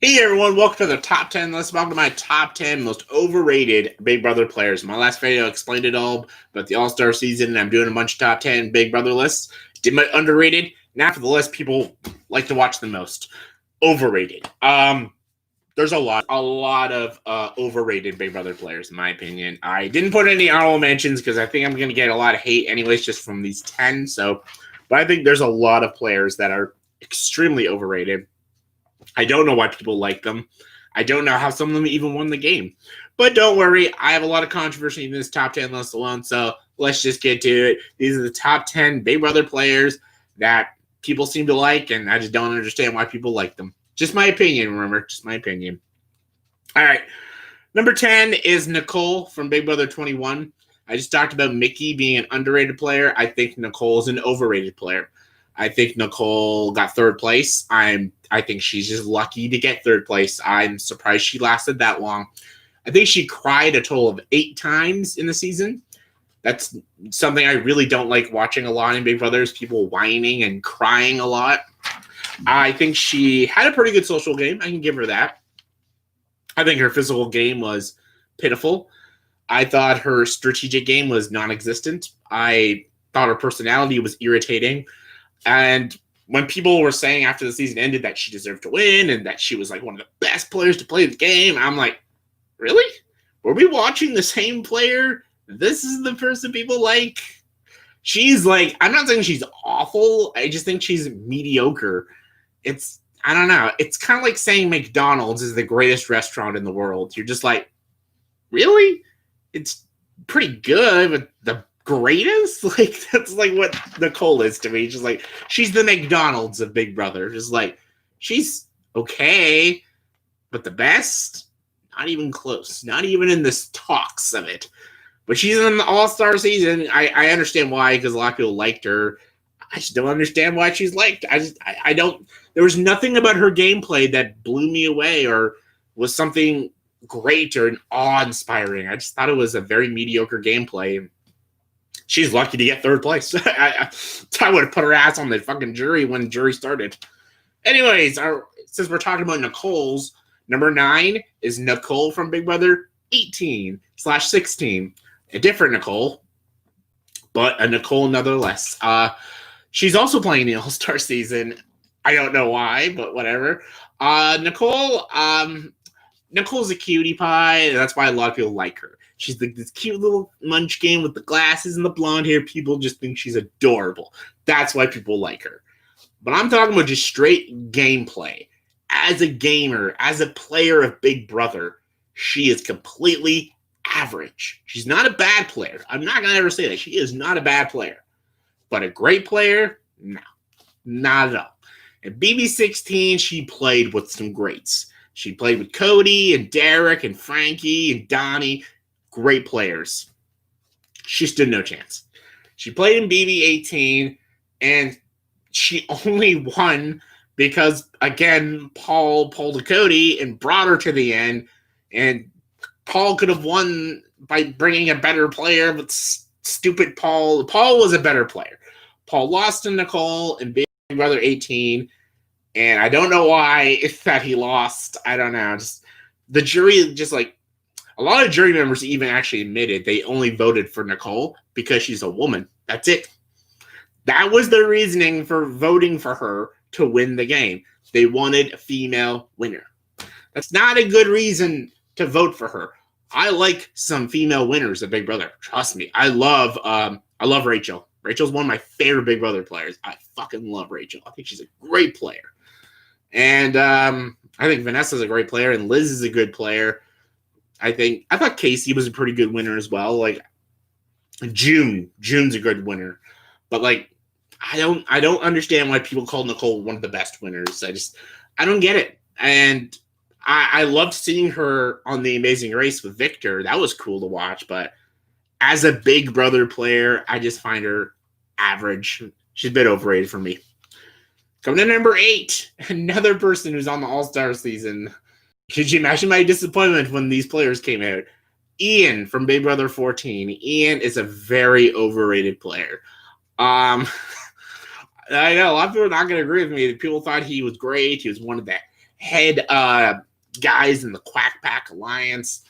Hey everyone, welcome to the top 10 list. Welcome to my top 10 most overrated Big Brother players. My last video explained it all about the All-Star season, and I'm doing a bunch of top 10 Big Brother lists. Did my underrated. Now for the list people like to watch the most. Overrated. There's a lot of overrated Big Brother players, in my opinion. I didn't put any honorable mentions because I think I'm going to get a lot of hate anyways just from these 10. But I think there's a lot of players that are extremely overrated. I don't know why people like them. I don't know how some of them even won the game. But don't worry, I have a lot of controversy in this top 10 list alone, so let's just get to it. These are the top 10 Big Brother players that people seem to like, and I just don't understand why people like them. Just my opinion, remember, just my opinion. All right, number 10 is Nicole from Big Brother 21. I just talked about Mickey being an underrated player. I think Nicole is an overrated player. I think Nicole got third place. I think she's just lucky to get third place. I'm surprised she lasted that long. I think she cried a total of 8 times in the season. That's something I really don't like watching a lot in Big Brothers, people whining and crying a lot. I think she had a pretty good social game. I can give her that. I think her physical game was pitiful. I thought her strategic game was non-existent. I thought her personality was irritating. And when people were saying after the season ended that she deserved to win and that she was like one of the best players to play the game, I'm like, really? Were we watching the same player? This is the person people like? She's like, I'm not saying she's awful. I just think she's mediocre. I don't know. It's kind of like saying McDonald's is the greatest restaurant in the world. You're just like, really? It's pretty good, but the greatest? Like, that's like what Nicole is to me. Just like, she's the McDonald's of Big Brother. Just like, she's okay, but the best? Not even close. Not even in the talks of it. But she's in the All-Star season. I understand why, because a lot of people liked her. I just don't understand why she's liked. I don't. There was nothing about her gameplay that blew me away or was something great or awe-inspiring. I just thought it was a very mediocre gameplay. She's lucky to get third place. I would have put her ass on the fucking jury when the jury started. Anyways, since we're talking about Nicole's, number 9 is Nicole from Big Brother 18/16. A different Nicole, but a Nicole nonetheless. She's also playing the All-Star season. I don't know why, but whatever. Nicole's a cutie pie. That's why a lot of people like her. She's this cute little munchkin with the glasses and the blonde hair. People just think she's adorable. That's why people like her. But I'm talking about just straight gameplay. As a gamer, as a player of Big Brother, she is completely average. She's not a bad player. I'm not going to ever say that. She is not a bad player. But a great player? No. Not at all. At BB16, she played with some greats. She played with Cody and Derek and Frankie and Donnie. Great players. She stood no chance. She played in BB18, and she only won because, again, Paul pulled a Cody and brought her to the end, and Paul could have won by bringing a better player, but stupid Paul. Paul was a better player. Paul lost to Nicole in Big Brother 18, and I don't know why that he lost. I don't know. Just the jury, just like a lot of jury members even actually admitted they only voted for Nicole because she's a woman. That's it. That was their reasoning for voting for her to win the game. They wanted a female winner. That's not a good reason to vote for her. I like some female winners of Big Brother. Trust me. I love Rachel. Rachel's one of my favorite Big Brother players. I fucking love Rachel. I think she's a great player. And I think Vanessa's a great player, and Liz is a good player. I thought Casey was a pretty good winner as well. Like June's a good winner. But like I don't understand why people call Nicole one of the best winners. I don't get it. And I loved seeing her on The Amazing Race with Victor. That was cool to watch. But as a Big Brother player, I just find her average. She's a bit overrated for me. Coming to number 8, another person who's on the All-Star season. Could you imagine my disappointment when these players came out? Ian from Big Brother 14. Ian is a very overrated player. I know a lot of people are not going to agree with me. People thought he was great. He was one of the head guys in the Quack Pack Alliance.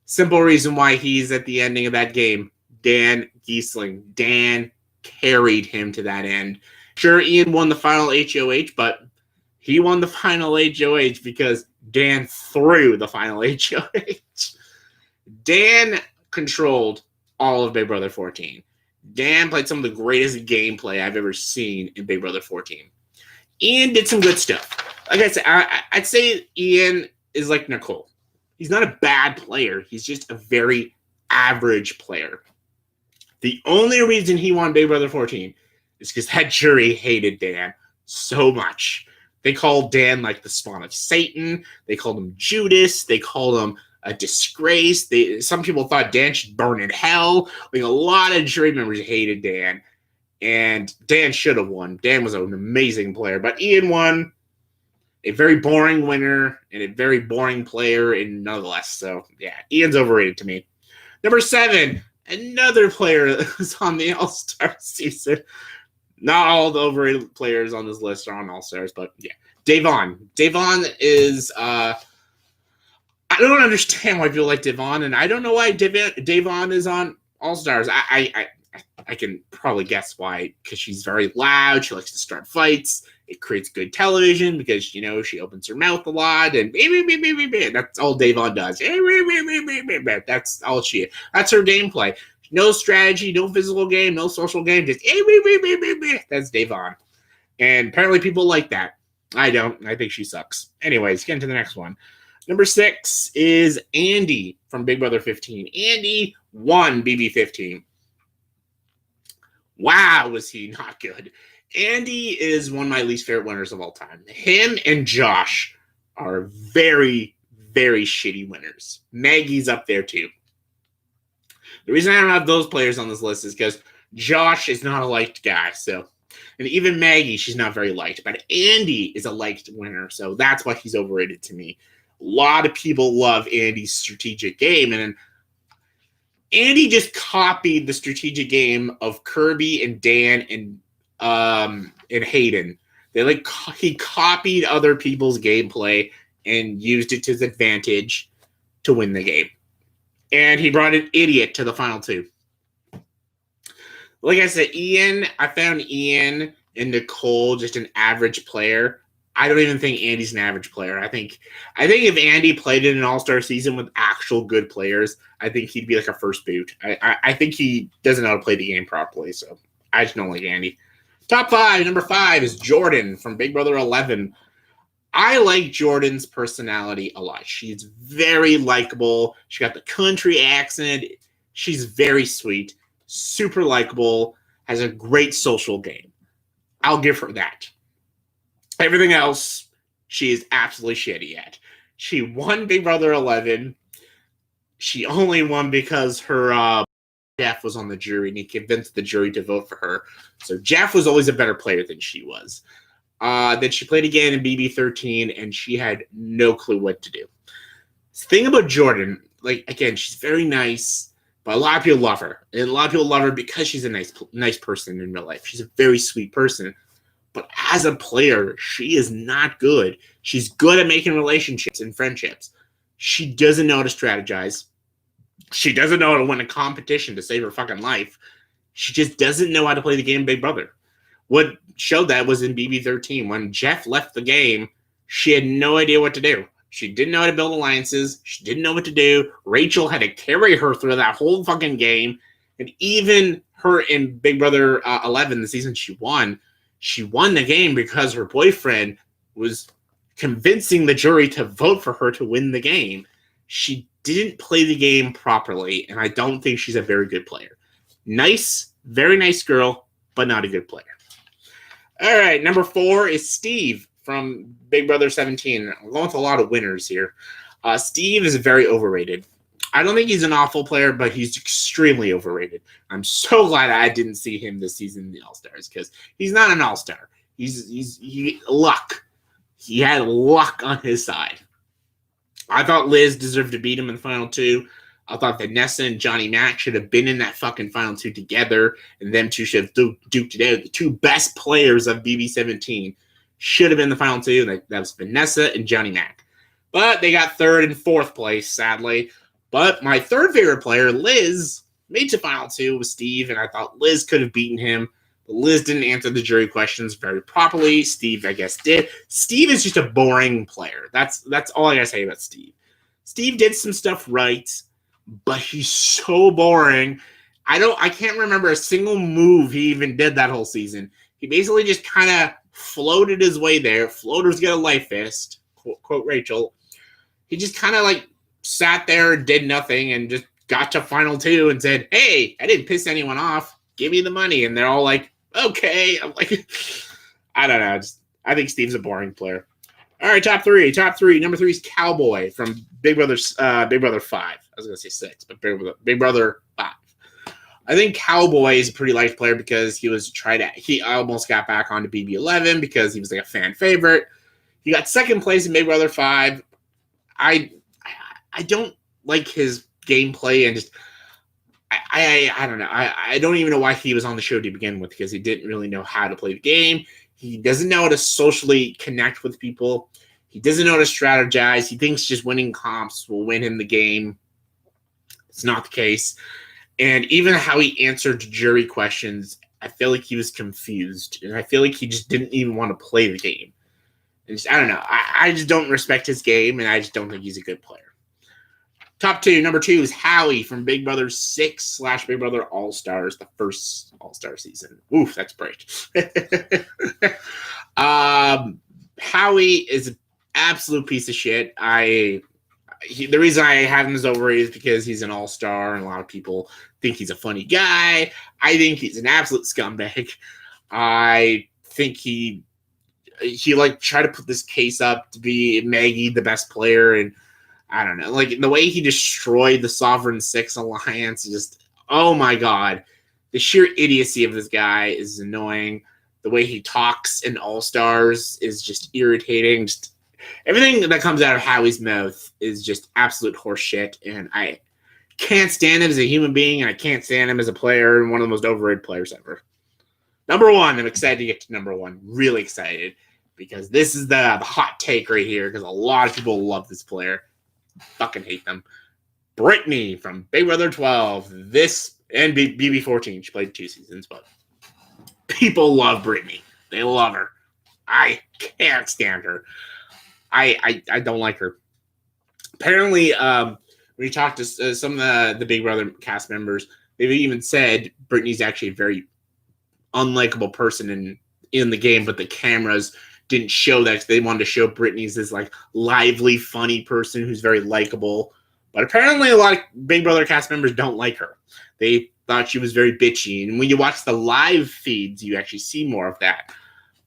Simple reason why he's at the ending of that game. Dan Giesling. Dan carried him to that end. Sure, Ian won the final HOH, but he won the final HOH because Dan threw the final HOH. Dan controlled all of Big Brother 14. Dan played some of the greatest gameplay I've ever seen in Big Brother 14. Ian did some good stuff. Like I said, I'd say Ian is like Nicole. He's not a bad player. He's just a very average player. The only reason he won Big Brother 14 is because that jury hated Dan so much. They called Dan like the spawn of Satan. They called him Judas. They called him a disgrace. Some people thought Dan should burn in hell. Like a lot of jury members hated Dan. And Dan should have won. Dan was an amazing player. But Ian won. A very boring winner and a very boring player in nonetheless. So, yeah, Ian's overrated to me. Number 7, another player that was on the All-Star season. Not all the overrated players on this list are on All-Stars, but yeah. Devon. Devon is, I don't understand why people like Devon, and I don't know why Devon is on All-Stars. I can probably guess why, because she's very loud. She likes to start fights. It creates good television because, you know, she opens her mouth a lot and that's all Devon does. That's all she is. That's her gameplay. No strategy, no physical game, no social game, just that's Devon. And apparently people like that. I don't. I think she sucks. Anyways, get into the next one. Number 6 is Andy from Big Brother 15. Andy won BB 15. Wow, was he not good. Andy is one of my least favorite winners of all time. Him and Josh are very, very shitty winners. Maggie's up there too. The reason I don't have those players on this list is because Josh is not a liked guy. So, and even Maggie, she's not very liked. But Andy is a liked winner. So that's why he's overrated to me. A lot of people love Andy's strategic game. And Andy just copied the strategic game of Kirby and Dan and Hayden. He copied other people's gameplay and used it to his advantage to win the game. And he brought an idiot to the final 2. Like I said, I found Ian and Nicole just an average player. I don't even think Andy's an average player. I think if Andy played in an all-star season with actual good players, I think he'd be like a first boot. I think he doesn't know how to play the game properly, so I just don't like Andy. Top 5, number 5 is Jordan from Big Brother 11. I like Jordan's personality a lot. She's very likable. She got the country accent. She's very sweet, super likable, has a great social game. I'll give her that. Everything else, she is absolutely shitty at. She won Big Brother 11. She only won because her Jeff was on the jury, and he convinced the jury to vote for her. So Jeff was always a better player than she was. Then she played again in BB 13, and she had no clue what to do. The thing about Jordan, like, again, she's very nice, but a lot of people love her. And a lot of people love her because she's a nice person in real life. She's a very sweet person. But as a player, she is not good. She's good at making relationships and friendships. She doesn't know how to strategize. She doesn't know how to win a competition to save her fucking life. She just doesn't know how to play the game Big Brother. What showed that was in BB 13. When Jeff left the game, she had no idea what to do. She didn't know how to build alliances. She didn't know what to do. Rachel had to carry her through that whole fucking game. And even her in Big Brother 11, the season she won the game because her boyfriend was convincing the jury to vote for her to win the game. She didn't play the game properly, and I don't think she's a very good player. Nice, very nice girl, but not a good player. All right, number 4 is Steve from Big Brother 17. I'm going with a lot of winners here. Steve is very overrated. I don't think he's an awful player, but he's extremely overrated. I'm so glad I didn't see him this season in the All-Stars because he's not an All-Star. He luck. He had luck on his side. I thought Liz deserved to beat him in the final 2. I thought Vanessa and Johnny Mac should have been in that fucking final 2 together, and them two should have duked it out. The 2 best players of BB 17 should have been the final two. That was Vanessa and Johnny Mac. But they got third and fourth place, sadly. But my third favorite player, Liz, made to final two with Steve, and I thought Liz could have beaten him. But Liz didn't answer the jury questions very properly. Steve, I guess, did. Steve is just a boring player. That's all I gotta say about Steve. Steve did some stuff right, but he's so boring. I can't remember a single move he even did that whole season. He basically just kind of floated his way there. Floaters get a life vest, quote Rachel. He just kind of like sat there, did nothing, and just got to final two and said, "Hey, I didn't piss anyone off. Give me the money." And they're all like, "Okay." I'm like, I don't know. I think Steve's a boring player. All right, top three. Number 3 is Cowboy from Big Brother 5. I was gonna say 6, but Big Brother 5. I think Cowboy is a pretty liked player because he almost got back onto BB11 because he was like a fan favorite. He got second place in Big Brother 5. I don't like his gameplay and just I don't know. I don't even know why he was on the show to begin with because he didn't really know how to play the game. He doesn't know how to socially connect with people. He doesn't know how to strategize. He thinks just winning comps will win him the game. It's not the case. And even how he answered jury questions, I feel like he was confused. And I feel like he just didn't even want to play the game. And I don't know. I just don't respect his game, and I just don't think he's a good player. Top 2, number 2 is Howie from Big Brother 6 / Big Brother All-Stars, the first All-Star season. Oof, that's bright. Howie is an absolute piece of shit. The reason I have him as overrated is because he's an All-Star, and a lot of people think he's a funny guy. I think he's an absolute scumbag. I think he like tried to put this case up to be Maggie the best player, and I don't know, like the way he destroyed the Sovereign 6 Alliance, just, oh my God. The sheer idiocy of this guy is annoying. The way he talks in All-Stars is just irritating. Just everything that comes out of Howie's mouth is just absolute horseshit, and I can't stand him as a human being, and I can't stand him as a player, and one of the most overrated players ever. Number 1, I'm excited to get to number 1. Really excited, because this is the hot take right here, because a lot of people love this player. Fucking hate them. Brittany from Big Brother 12. This and BB14. She played 2 seasons, but people love Brittany. They love her. I can't stand her. I don't like her. Apparently, when you talk to some of the Big Brother cast members, they've even said Brittany's actually a very unlikable person in the game, but the cameras didn't show that. They wanted to show Brittany as this like lively, funny person who's very likable. But apparently a lot of Big Brother cast members don't like her. They thought she was very bitchy. And when you watch the live feeds, you actually see more of that.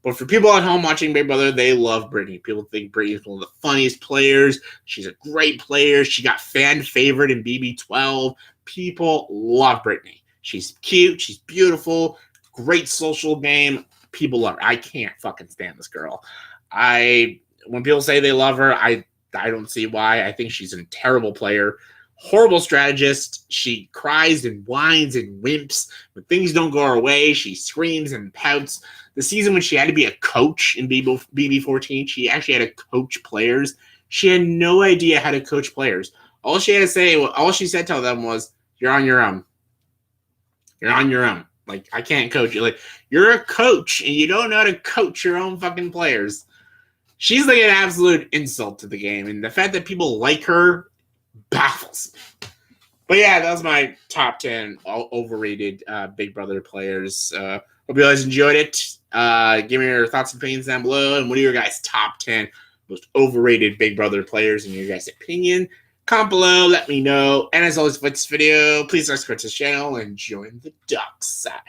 But for people at home watching Big Brother, they love Brittany. People think Brittany is one of the funniest players. She's a great player. She got fan favorite in BB12. People love Brittany. She's cute. She's beautiful. Great social game. People love her. I can't fucking stand this girl. When people say they love her, I don't see why. I think she's a terrible player. Horrible strategist. She cries and whines and wimps. When things don't go her way, she screams and pouts. The season when she had to be a coach in BB14, she actually had to coach players. She had no idea how to coach players. All she said to them was, "You're on your own. You're on your own. Like, I can't coach you. Like, you're a coach, and you don't know how to coach your own fucking players." She's like an absolute insult to the game, and the fact that people like her baffles me. But yeah, that was my top 10 overrated Big Brother players. Hope you guys enjoyed it. Give me your thoughts and opinions down below, and what are your guys' top 10 most overrated Big Brother players in your guys' opinion? Comment below, let me know. And as always, for this video, please subscribe to this channel and join the dark side.